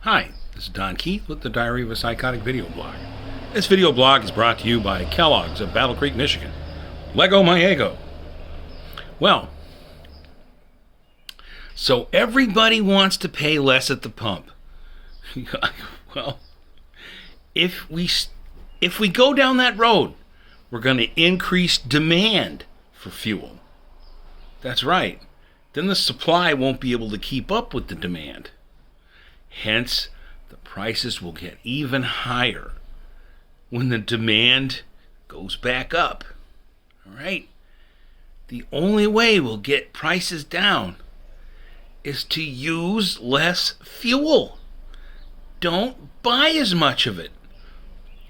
Hi, this is Don Keith with the Diary of a Psychotic video blog. This video blog is brought to you by Kellogg's of Battle Creek, Michigan. Lego my ego. Well, so everybody wants to pay less at the pump. Well, if we go down that road, we're going to increase demand for fuel. That's right. Then the supply won't be able to keep up with the demand. Hence, the prices will get even higher when the demand goes back up. All right? The only way we'll get prices down is to use less fuel. Don't buy as much of it.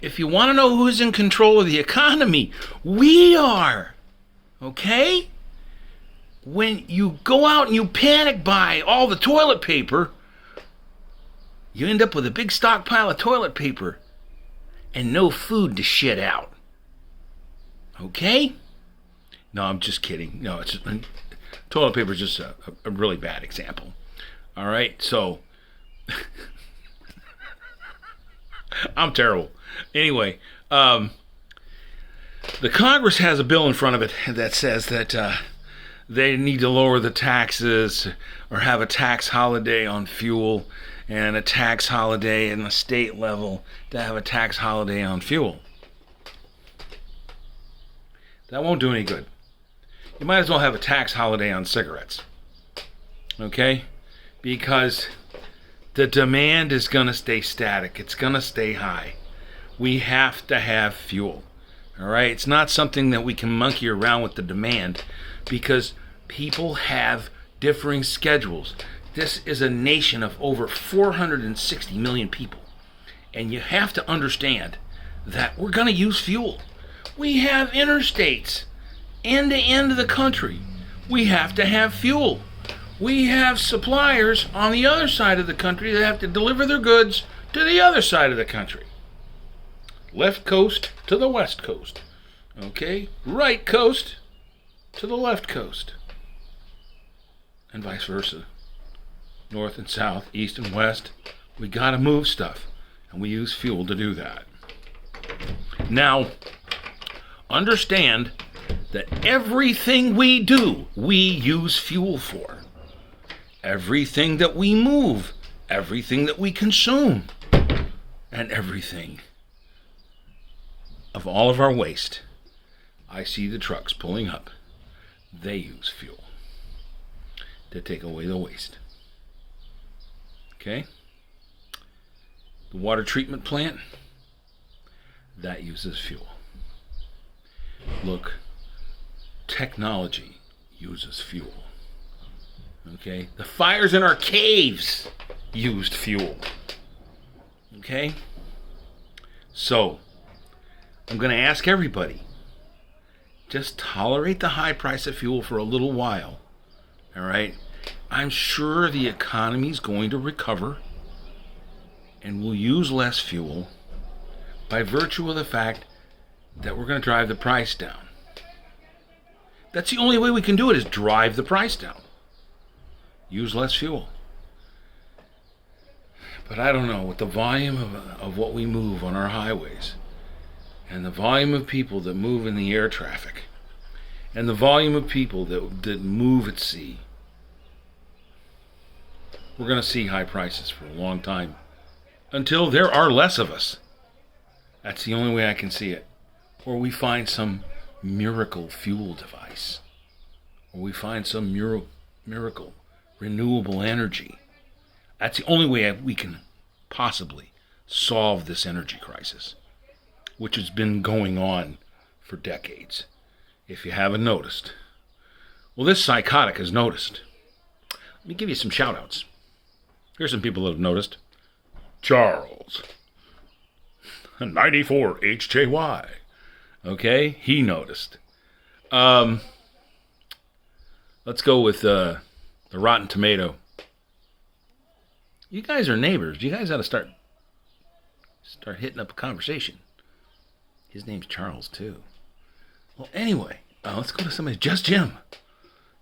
If you want to know who's in control of the economy, we are. Okay? When you go out and you panic buy all the toilet paper, you end up with a big stockpile of toilet paper and no food to shit out. Okay? No, I'm just kidding. No, it's just, toilet paper is just a really bad example. All right? So, I'm terrible. Anyway, the Congress has a bill in front of it that says that they need to lower the taxes or have a tax holiday on fuel and a tax holiday in the state level to have a tax holiday on fuel. That won't do any good. You might as well have a tax holiday on cigarettes. Okay? Because the demand is going to stay static. It's going to stay high. We have to have fuel. All right? It's not something that we can monkey around with the demand because people have differing schedules. This is a nation of over 460 million people. And you have to understand that we're going to use fuel. We have interstates end to end of the country. We have to have fuel. We have suppliers on the other side of the country that have to deliver their goods to the other side of the country. Left coast to the west coast. Okay? Right coast to the left coast. And vice versa. North and south, east and west. We gotta move stuff. And we use fuel to do that. Now, understand that everything we do, we use fuel for. Everything that we move, everything that we consume, and everything of all of our waste. I see the trucks pulling up. They use fuel to take away the waste. Okay? The water treatment plant, that uses fuel. Look, technology uses fuel. Okay? The fires in our caves used fuel. Okay? So, I'm going to ask everybody, just tolerate the high price of fuel for a little while. All right? I'm sure the economy is going to recover and we'll use less fuel by virtue of the fact that we're going to drive the price down. That's the only way we can do it, is drive the price down. Use less fuel. But I don't know, with the volume of what we move on our highways and the volume of people that move in the air traffic and the volume of people that move at sea, we're going to see high prices for a long time until there are less of us. That's the only way I can see it. Or we find some miracle fuel device. Or we find some miracle renewable energy. That's the only way we can possibly solve this energy crisis, which has been going on for decades, if you haven't noticed. Well, this psychotic has noticed. Let me give you some shout-outs. Here's some people that have noticed. Charles. 94 HJY. Okay, he noticed. Let's go with the Rotten Tomato. You guys are neighbors. You guys ought to start hitting up a conversation. His name's Charles, too. Well, anyway, let's go to somebody. Just Jim.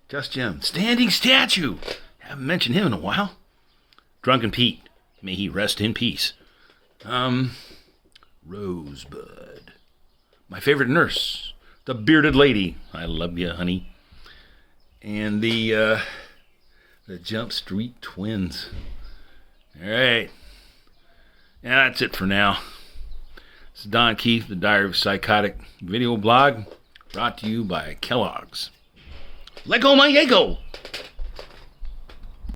Just Jim. Standing statue. Haven't mentioned him in a while. Drunken Pete. May he rest in peace. Rosebud. My favorite nurse. The bearded lady. I love you, honey. And the Jump Street Twins. All right. Yeah, that's it for now. This is Don Keith, the Diary of a Psychotic video blog, brought to you by Kellogg's. Let go, my Yago!